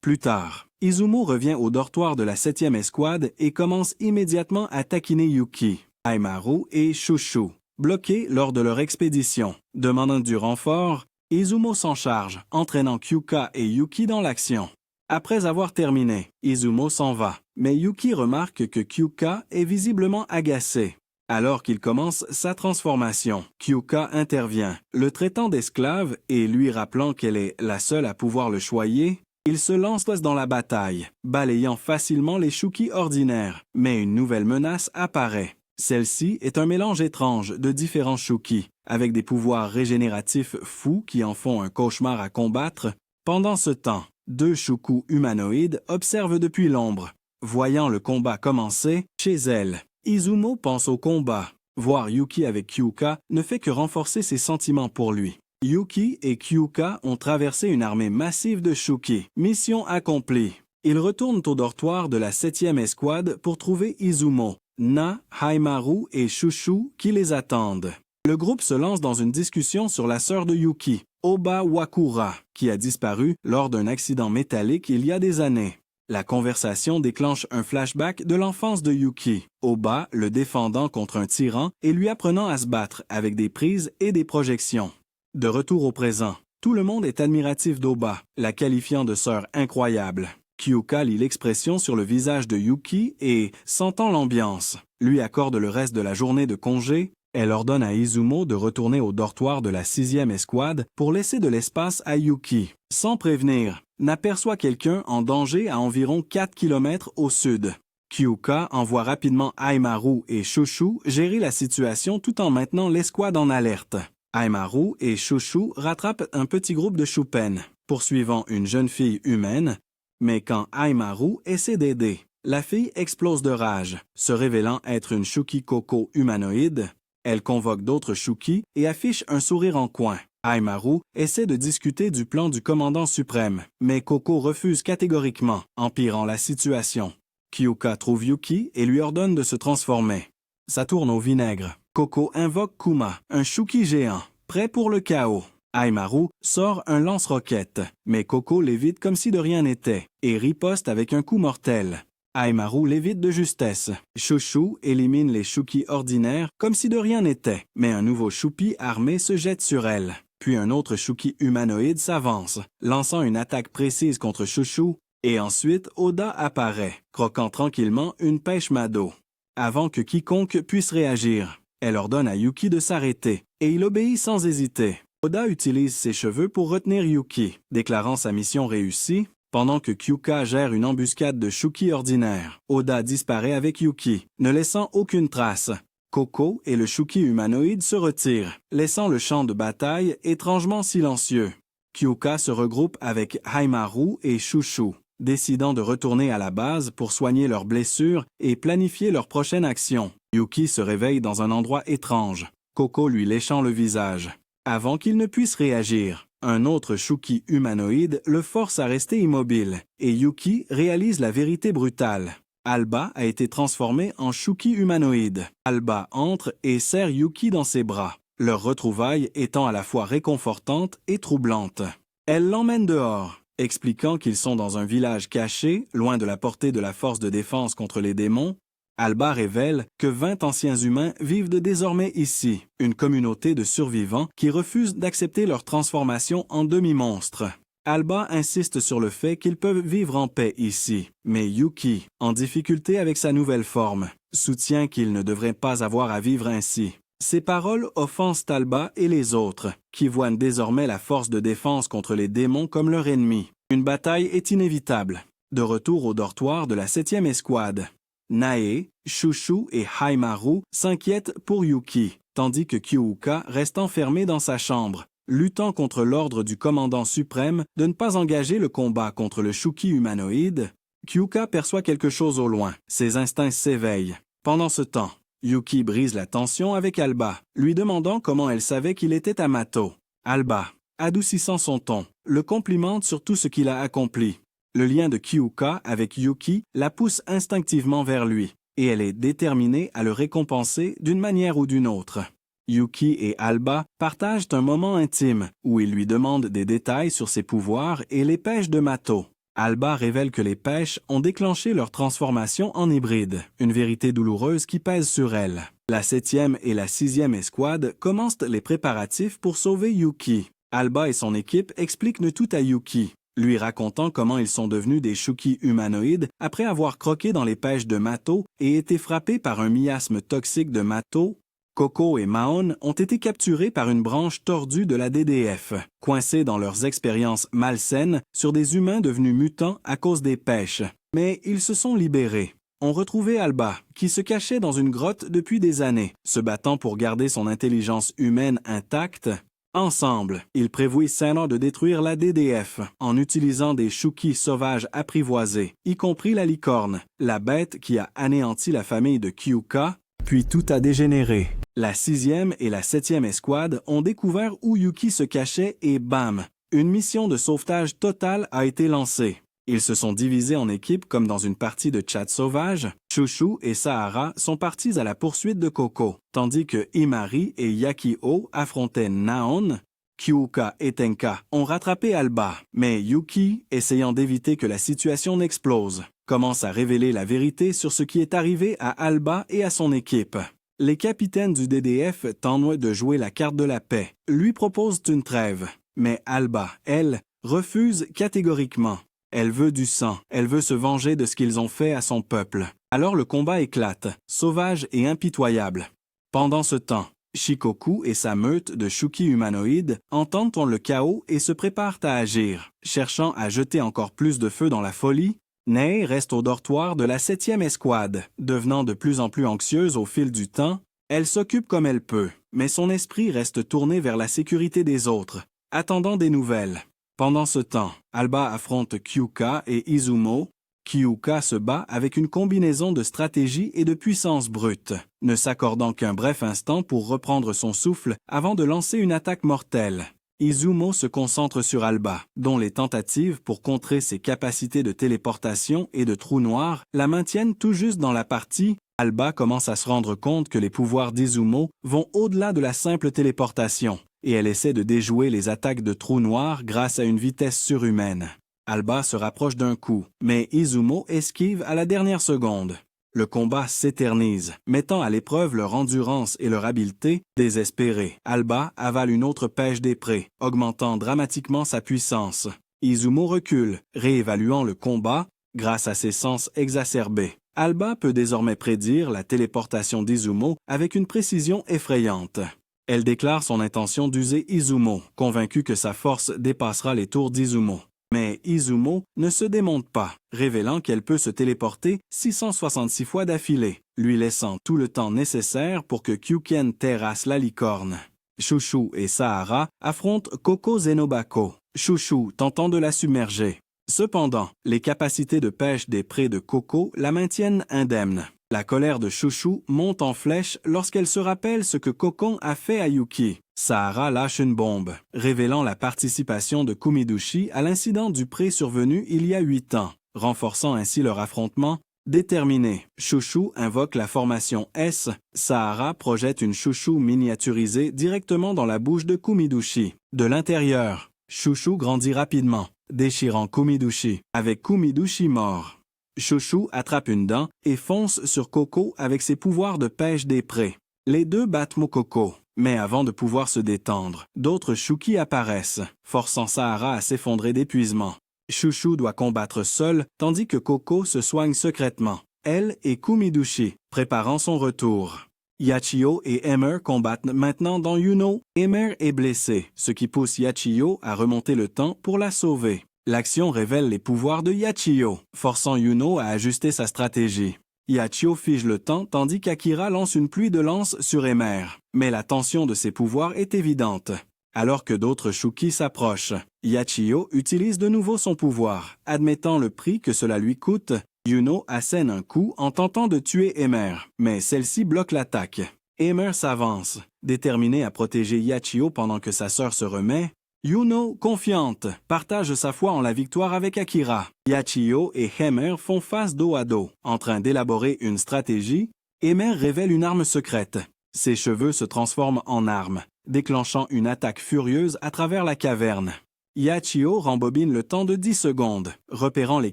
Plus tard, Izumo revient au dortoir de la 7e escouade et commence immédiatement à taquiner Yuki, Aimaru et Chouchou, bloqués lors de leur expédition. Demandant du renfort, Izumo s'en charge, entraînant Kyuka et Yuki dans l'action. Après avoir terminé, Izumo s'en va, mais Yuki remarque que Kyuka est visiblement agacé. Alors qu'il commence sa transformation, Kyuka intervient, le traitant d'esclave et lui rappelant qu'elle est la seule à pouvoir le choyer. Il se lance dans la bataille, balayant facilement les Shuki ordinaires, mais une nouvelle menace apparaît. Celle-ci est un mélange étrange de différents Shuki, avec des pouvoirs régénératifs fous qui en font un cauchemar à combattre. Pendant ce temps, 2 Shuku humanoïdes observent depuis l'ombre. Voyant le combat commencer, chez elle, Izumo pense au combat. Voir Yuki avec Kyuka ne fait que renforcer ses sentiments pour lui. Yuki et Kyuka ont traversé une armée massive de Shuki. Mission accomplie. Ils retournent au dortoir de la 7e escouade pour trouver Izumo, Na, Haimaru et Chouchou qui les attendent. Le groupe se lance dans une discussion sur la sœur de Yuki, Oba Wakura, qui a disparu lors d'un accident métallique il y a des années. La conversation déclenche un flashback de l'enfance de Yuki, Oba le défendant contre un tyran et lui apprenant à se battre avec des prises et des projections. De retour au présent, tout le monde est admiratif d'Oba, la qualifiant de sœur incroyable. Kyuka lit l'expression sur le visage de Yuki et, sentant l'ambiance, lui accorde le reste de la journée de congé. Elle ordonne à Izumo de retourner au dortoir de la 6e escouade pour laisser de l'espace à Yuki. Sans prévenir, n'aperçoit quelqu'un en danger à environ 4 km au sud. Kyuka envoie rapidement Aimaru et Chouchou gérer la situation tout en maintenant l'escouade en alerte. Aimaru et Chouchou rattrapent un petit groupe de Shupen, poursuivant une jeune fille humaine, mais quand Aimaru essaie d'aider, la fille explose de rage, se révélant être une Shuki Koko humanoïde. Elle convoque d'autres Shuki et affiche un sourire en coin. Aimaru essaie de discuter du plan du commandant suprême, mais Koko refuse catégoriquement, empirant la situation. Kyuka trouve Yuki et lui ordonne de se transformer. Ça tourne au vinaigre. Koko invoque Kuma, un Shuki géant, prêt pour le chaos. Aimaru sort un lance-roquette, mais Koko l'évite comme si de rien n'était, et riposte avec un coup mortel. Aimaru l'évite de justesse. Chouchou élimine les Shuki ordinaires comme si de rien n'était, mais un nouveau Shupi armé se jette sur elle. Puis un autre Shuki humanoïde s'avance, lançant une attaque précise contre Chouchou, et ensuite Oda apparaît, croquant tranquillement une pêche Mado. Avant que quiconque puisse réagir, elle ordonne à Yuki de s'arrêter, et il obéit sans hésiter. Oda utilise ses cheveux pour retenir Yuki, déclarant sa mission réussie. Pendant que Kyuka gère une embuscade de Shuki ordinaires, Oda disparaît avec Yuki, ne laissant aucune trace. Koko et le Shuki humanoïde se retirent, laissant le champ de bataille étrangement silencieux. Kyuka se regroupe avec Haimaru et Chouchou, décidant de retourner à la base pour soigner leurs blessures et planifier leur prochaine action. Yuki se réveille dans un endroit étrange, Koko lui léchant le visage. Avant qu'il ne puisse réagir, un autre Shuki humanoïde le force à rester immobile, et Yuki réalise la vérité brutale. Alba a été transformée en Shuki humanoïde. Alba entre et serre Yuki dans ses bras, leur retrouvaille étant à la fois réconfortante et troublante. Elle l'emmène dehors, expliquant qu'ils sont dans un village caché, loin de la portée de la force de défense contre les démons. Alba révèle que 20 anciens humains vivent désormais ici, une communauté de survivants qui refusent d'accepter leur transformation en demi-monstres. Alba insiste sur le fait qu'ils peuvent vivre en paix ici, mais Yuki, en difficulté avec sa nouvelle forme, soutient qu'il ne devrait pas avoir à vivre ainsi. Ces paroles offensent Alba et les autres, qui voient désormais la force de défense contre les démons comme leur ennemi. Une bataille est inévitable. De retour au dortoir de la 7e escouade, Nae, Shushu et Haimaru s'inquiètent pour Yuki, tandis que Kyuuka reste enfermé dans sa chambre, luttant contre l'ordre du commandant suprême de ne pas engager le combat contre le Shuki humanoïde. Kyuuka perçoit quelque chose au loin, ses instincts s'éveillent. Pendant ce temps, Yuki brise la tension avec Alba, lui demandant comment elle savait qu'il était à Mato. Alba, adoucissant son ton, le complimente sur tout ce qu'il a accompli. Le lien de Kyuuka avec Yuki la pousse instinctivement vers lui, et elle est déterminée à le récompenser d'une manière ou d'une autre. Yuki et Alba partagent un moment intime où il lui demande des détails sur ses pouvoirs et les pêches de Mato. Alba révèle que les pêches ont déclenché leur transformation en hybride, une vérité douloureuse qui pèse sur elle. La 7e et la 6e escouade commencent les préparatifs pour sauver Yuki. Alba et son équipe expliquent tout à Yuki, lui racontant comment ils sont devenus des Shuki humanoïdes après avoir croqué dans les pêches de Mato et été frappés par un miasme toxique de Mato. Coco et Maon ont été capturés par une branche tordue de la DDF, coincés dans leurs expériences malsaines sur des humains devenus mutants à cause des pêches. Mais ils se sont libérés. On retrouvait Alba, qui se cachait dans une grotte depuis des années, se battant pour garder son intelligence humaine intacte. Ensemble, ils prévoient de détruire la DDF en utilisant des Shuki sauvages apprivoisés, y compris la licorne, la bête qui a anéanti la famille de Kyuuka, puis tout a dégénéré. La 6e et la 7e escouade ont découvert où Yuki se cachait et bam, une mission de sauvetage totale a été lancée. Ils se sont divisés en équipes comme dans une partie de chat sauvage. Shushu et Sahara sont partis à la poursuite de Coco, tandis que Imari et Yakio affrontaient Naon. Kyuuka et Tenka ont rattrapé Alba, mais Yuki, essayant d'éviter que la situation n'explose, commence à révéler la vérité sur ce qui est arrivé à Alba et à son équipe. Les capitaines du DDF tentent de jouer la carte de la paix, lui proposent une trêve, mais Alba, elle, refuse catégoriquement. Elle veut du sang, elle veut se venger de ce qu'ils ont fait à son peuple. Alors le combat éclate, sauvage et impitoyable. Pendant ce temps, Shikoku et sa meute de Shuki humanoïdes entendent le chaos et se préparent à agir. Cherchant à jeter encore plus de feu dans la folie, Nei reste au dortoir de la 7e escouade. Devenant de plus en plus anxieuse au fil du temps, elle s'occupe comme elle peut, mais son esprit reste tourné vers la sécurité des autres, attendant des nouvelles. Pendant ce temps, Alba affronte Kyuuka et Izumo. Kyuuka se bat avec une combinaison de stratégie et de puissance brute, ne s'accordant qu'un bref instant pour reprendre son souffle avant de lancer une attaque mortelle. Izumo se concentre sur Alba, dont les tentatives pour contrer ses capacités de téléportation et de trou noir la maintiennent tout juste dans la partie. Alba commence à se rendre compte que les pouvoirs d'Izumo vont au-delà de la simple téléportation, et elle essaie de déjouer les attaques de trou noir grâce à une vitesse surhumaine. Alba se rapproche d'un coup, mais Izumo esquive à la dernière seconde. Le combat s'éternise, mettant à l'épreuve leur endurance et leur habileté. Désespérée, Alba avale une autre pêche des prés, augmentant dramatiquement sa puissance. Izumo recule, réévaluant le combat grâce à ses sens exacerbés. Alba peut désormais prédire la téléportation d'Izumo avec une précision effrayante. Elle déclare son intention d'user Izumo, convaincue que sa force dépassera les tours d'Izumo. Mais Izumo ne se démonte pas, révélant qu'elle peut se téléporter 666 fois d'affilée, lui laissant tout le temps nécessaire pour que Kyuken terrasse la licorne. Shushu et Sahara affrontent Koko Zenobako, Shushu tentant de la submerger. Cependant, les capacités de pêche des prés de Coco la maintiennent indemne. La colère de Shushu monte en flèche lorsqu'elle se rappelle ce que Kokon a fait à Yuki. Sahara lâche une bombe, révélant la participation de Kumidushi à l'incident du pré survenu il y a 8 ans, renforçant ainsi leur affrontement. Déterminé, Chouchou invoque la formation S, Sahara projette une chouchou miniaturisée directement dans la bouche de Kumidushi. De l'intérieur, Chouchou grandit rapidement, déchirant Kumidushi, avec Kumidushi mort. Chouchou attrape une dent et fonce sur Coco avec ses pouvoirs de pêche des prés. Les deux battent Mokoko, mais avant de pouvoir se détendre, d'autres Chouki apparaissent, forçant Sahara à s'effondrer d'épuisement. Chouchou doit combattre seul, tandis que Coco se soigne secrètement, elle et Kumidushi, préparant son retour. Yachio et Emer combattent maintenant dans Yuno. Emer est blessé, ce qui pousse Yachio à remonter le temps pour la sauver. L'action révèle les pouvoirs de Yachio, forçant Yuno à ajuster sa stratégie. Yachio fige le temps tandis qu'Akira lance une pluie de lances sur Emer, mais la tension de ses pouvoirs est évidente. Alors que d'autres Chouki s'approchent, Yachio utilise de nouveau son pouvoir. Admettant le prix que cela lui coûte, Yuno assène un coup en tentant de tuer Emer, mais celle-ci bloque l'attaque. Emer s'avance, déterminé à protéger Yachio pendant que sa sœur se remet. Yuno, confiante, partage sa foi en la victoire avec Akira. Yachio et Emer font face dos à dos. En train d'élaborer une stratégie, Emer révèle une arme secrète. Ses cheveux se transforment en armes, déclenchant une attaque furieuse à travers la caverne. Yachio rembobine le temps de 10 secondes, repérant les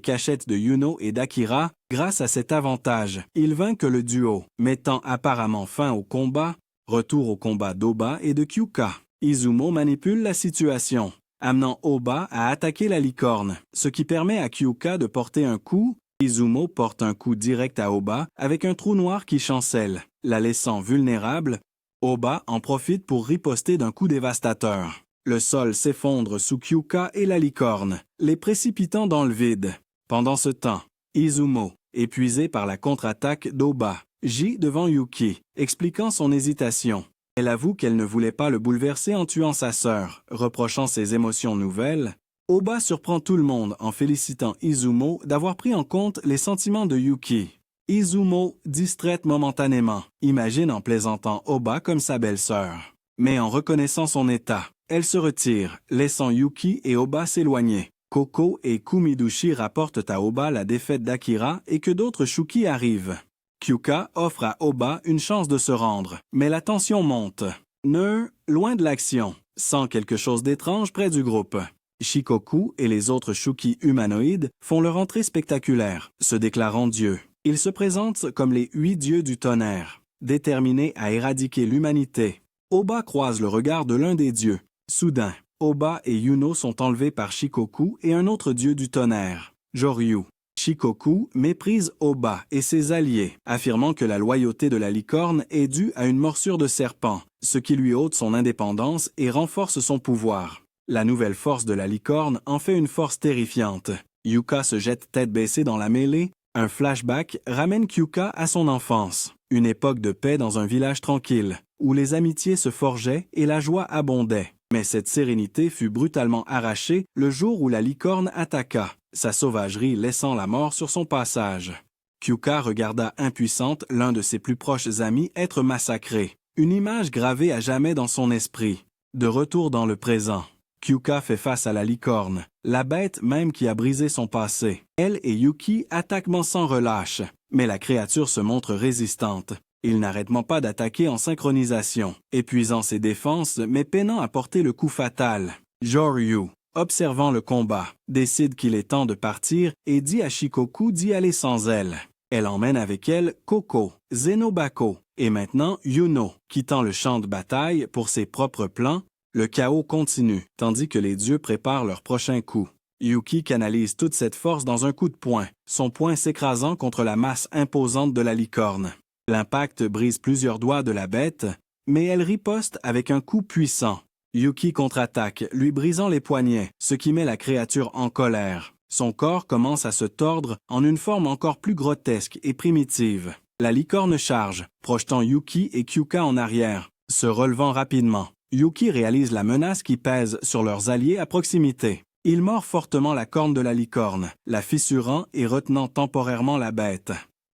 cachettes de Yuno et d'Akira. Grâce à cet avantage, il vainque le duo, mettant apparemment fin au combat. Retour au combat d'Oba et de Kyuka. Izumo manipule la situation, amenant Oba à attaquer la licorne, ce qui permet à Kyuka de porter un coup. Izumo porte un coup direct à Oba avec un trou noir qui chancelle, la laissant vulnérable. Oba en profite pour riposter d'un coup dévastateur. Le sol s'effondre sous Kyuka et la licorne, les précipitant dans le vide. Pendant ce temps, Izumo, épuisé par la contre-attaque d'Oba, gît devant Yuki, expliquant son hésitation. Elle avoue qu'elle ne voulait pas le bouleverser en tuant sa sœur, reprochant ses émotions nouvelles. Oba surprend tout le monde en félicitant Izumo d'avoir pris en compte les sentiments de Yuki. Izumo, distraite momentanément, imagine en plaisantant Oba comme sa belle-sœur. Mais en reconnaissant son état, elle se retire, laissant Yuki et Oba s'éloigner. Coco et Kumidushi rapportent à Oba la défaite d'Akira et que d'autres Chouki arrivent. Kyuka offre à Oba une chance de se rendre, mais la tension monte. Loin de l'action, sent quelque chose d'étrange près du groupe. Shikoku et les autres Chouki humanoïdes font leur entrée spectaculaire, se déclarant dieux. Ils se présentent comme les 8 dieux du tonnerre, déterminés à éradiquer l'humanité. Oba croise le regard de l'un des dieux. Soudain, Oba et Yuno sont enlevés par Shikoku et un autre dieu du tonnerre, Joryu. Shikoku méprise Oba et ses alliés, affirmant que la loyauté de la licorne est due à une morsure de serpent, ce qui lui ôte son indépendance et renforce son pouvoir. La nouvelle force de la licorne en fait une force terrifiante. Yuka se jette tête baissée dans la mêlée. Un flashback ramène Kyuka à son enfance, une époque de paix dans un village tranquille, où les amitiés se forgeaient et la joie abondait. Mais cette sérénité fut brutalement arrachée le jour où la licorne attaqua, sa sauvagerie laissant la mort sur son passage. Kyuka regarda impuissante l'un de ses plus proches amis être massacré, une image gravée à jamais dans son esprit. De retour dans le présent, Kyuka fait face à la licorne, la bête même qui a brisé son passé. Elle et Yuki attaquent sans relâche, mais la créature se montre résistante. Il n'arrête pas d'attaquer en synchronisation, épuisant ses défenses mais peinant à porter le coup fatal. Joryu, observant le combat, décide qu'il est temps de partir et dit à Shikoku d'y aller sans elle. Elle emmène avec elle Coco, Zenobako et maintenant Yuno, quittant le champ de bataille pour ses propres plans. Le chaos continue, tandis que les dieux préparent leur prochain coup. Yuki canalise toute cette force dans un coup de poing, son poing s'écrasant contre la masse imposante de la licorne. L'impact brise plusieurs doigts de la bête, mais elle riposte avec un coup puissant. Yuki contre-attaque, lui brisant les poignets, ce qui met la créature en colère. Son corps commence à se tordre en une forme encore plus grotesque et primitive. La licorne charge, projetant Yuki et Kyuka en arrière. Se relevant rapidement, Yuki réalise la menace qui pèse sur leurs alliés à proximité. Il mord fortement la corne de la licorne, la fissurant et retenant temporairement la bête.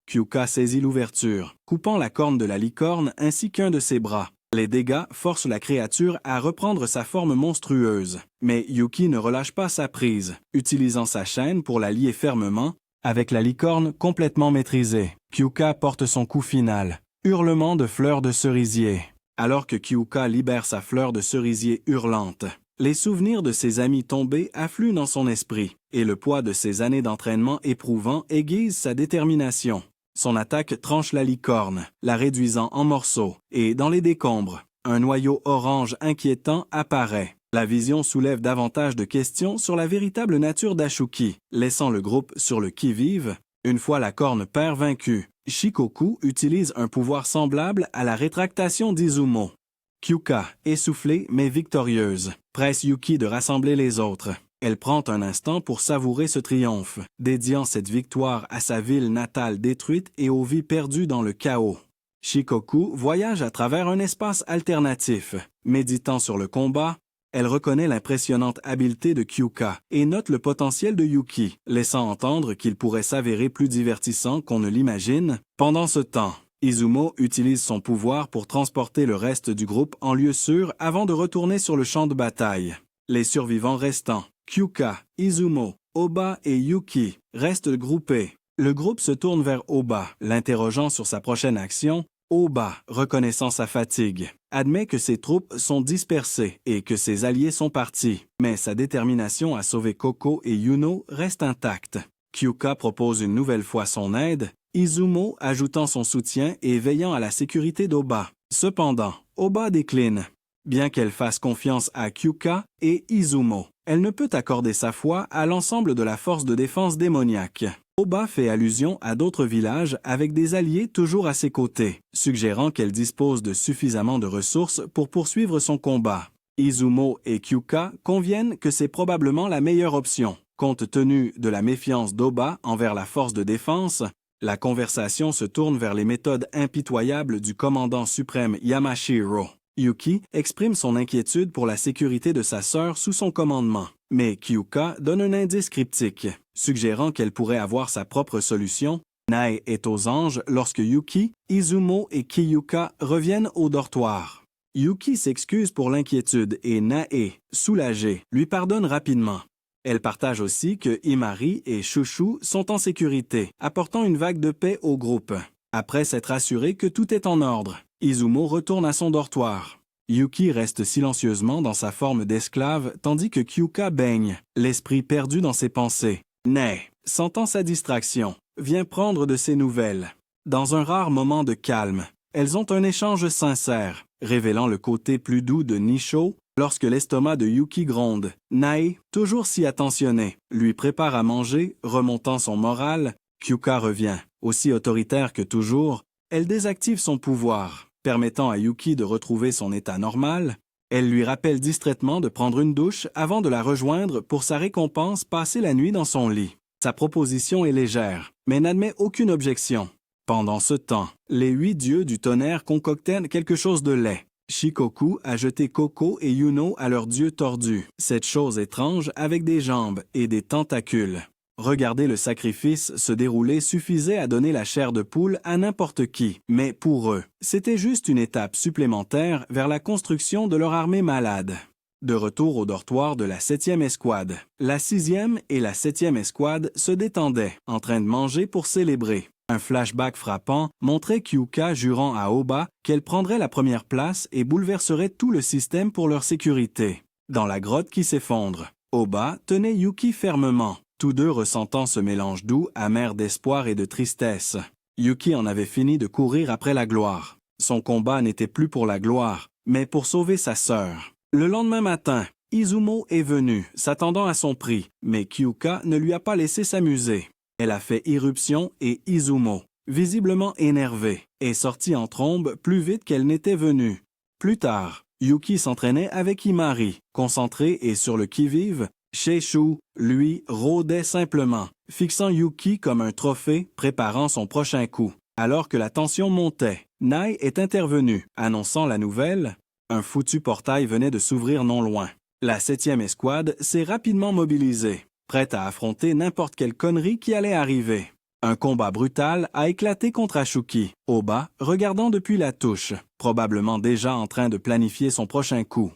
Kyuka saisit l'ouverture, coupant la corne de la licorne ainsi qu'un de ses bras. Les dégâts forcent la créature à reprendre sa forme monstrueuse. Mais Yuki ne relâche pas sa prise, utilisant sa chaîne pour la lier fermement. Avec la licorne complètement maîtrisée, Kyuka porte son coup final. Hurlement de fleurs de cerisier. Alors que Kyuka libère sa fleur de cerisier hurlante, les souvenirs de ses amis tombés affluent dans son esprit, et le poids de ses années d'entraînement éprouvant aiguise sa détermination. Son attaque tranche la licorne, la réduisant en morceaux, et dans les décombres, un noyau orange inquiétant apparaît. La vision soulève davantage de questions sur la véritable nature d'Ashuki, laissant le groupe sur le qui-vive. Une fois la corne père vaincue, Shikoku utilise un pouvoir semblable à la rétractation d'Izumo. Kyuka, essoufflée mais victorieuse, presse Yuki de rassembler les autres. Elle prend un instant pour savourer ce triomphe, dédiant cette victoire à sa ville natale détruite et aux vies perdues dans le chaos. Shikoku voyage à travers un espace alternatif, méditant sur le combat. Elle reconnaît l'impressionnante habileté de Kyuka et note le potentiel de Yuki, laissant entendre qu'il pourrait s'avérer plus divertissant qu'on ne l'imagine. Pendant ce temps, Izumo utilise son pouvoir pour transporter le reste du groupe en lieu sûr avant de retourner sur le champ de bataille. Les survivants restants, Kyuka, Izumo, Oba et Yuki, restent groupés. Le groupe se tourne vers Oba, l'interrogeant sur sa prochaine action. Oba, reconnaissant sa fatigue, admet que ses troupes sont dispersées et que ses alliés sont partis, mais sa détermination à sauver Koko et Yuno reste intacte. Kyuka propose une nouvelle fois son aide, Izumo ajoutant son soutien et veillant à la sécurité d'Oba. Cependant, Oba décline. Bien qu'elle fasse confiance à Kyuka et Izumo, elle ne peut accorder sa foi à l'ensemble de la force de défense démoniaque. Oba fait allusion à d'autres villages avec des alliés toujours à ses côtés, suggérant qu'elle dispose de suffisamment de ressources pour poursuivre son combat. Izumo et Kyuka conviennent que c'est probablement la meilleure option. Compte tenu de la méfiance d'Oba envers la force de défense, la conversation se tourne vers les méthodes impitoyables du commandant suprême Yamashiro. Yuki exprime son inquiétude pour la sécurité de sa sœur sous son commandement, mais Kyuka donne un indice cryptique, suggérant qu'elle pourrait avoir sa propre solution. Nae est aux anges lorsque Yuki, Izumo et Kiyuka reviennent au dortoir. Yuki s'excuse pour l'inquiétude et Nae, soulagée, lui pardonne rapidement. Elle partage aussi que Imari et Shushu sont en sécurité, apportant une vague de paix au groupe. Après s'être assuré que tout est en ordre, Izumo retourne à son dortoir. Yuki reste silencieusement dans sa forme d'esclave tandis que Kyuka baigne, l'esprit perdu dans ses pensées. Nae, sentant sa distraction, vient prendre de ses nouvelles. Dans un rare moment de calme, elles ont un échange sincère, révélant le côté plus doux de Nisho. Lorsque l'estomac de Yuki gronde, Nae, toujours si attentionnée, lui prépare à manger, remontant son moral. Kyuka revient, aussi autoritaire que toujours. Elle désactive son pouvoir, permettant à Yuki de retrouver son état normal. Elle lui rappelle distraitement de prendre une douche avant de la rejoindre pour sa récompense passer la nuit dans son lit. Sa proposition est légère, mais n'admet aucune objection. Pendant ce temps, les 8 dieux du tonnerre concoctaient quelque chose de laid. Shikoku a jeté Koko et Yuno à leur dieu tordu, cette chose étrange avec des jambes et des tentacules. Regarder le sacrifice se dérouler suffisait à donner la chair de poule à n'importe qui, mais pour eux, c'était juste une étape supplémentaire vers la construction de leur armée malade. De retour au dortoir de la 7e escouade, la 6e et la 7e escouade se détendaient, en train de manger pour célébrer. Un flashback frappant montrait Kyuka jurant à Oba qu'elle prendrait la première place et bouleverserait tout le système pour leur sécurité. Dans la grotte qui s'effondre, Oba tenait Yuki fermement, tous deux ressentant ce mélange doux, amer d'espoir et de tristesse. Yuki en avait fini de courir après la gloire. Son combat n'était plus pour la gloire, mais pour sauver sa sœur. Le lendemain matin, Izumo est venu, s'attendant à son prix, mais Kyuka ne lui a pas laissé s'amuser. Elle a fait irruption et Izumo, visiblement énervée, est sortie en trombe plus vite qu'elle n'était venue. Plus tard, Yuki s'entraînait avec Imari, concentré et sur le qui-vive. Sheishu, lui, rôdait simplement, fixant Yuki comme un trophée, préparant son prochain coup. Alors que la tension montait, Nae est intervenu, annonçant la nouvelle. Un foutu portail venait de s'ouvrir non loin. La 7e escouade s'est rapidement mobilisée, prête à affronter n'importe quelle connerie qui allait arriver. Un combat brutal a éclaté contre Ashuki, Oba regardant depuis la touche, probablement déjà en train de planifier son prochain coup.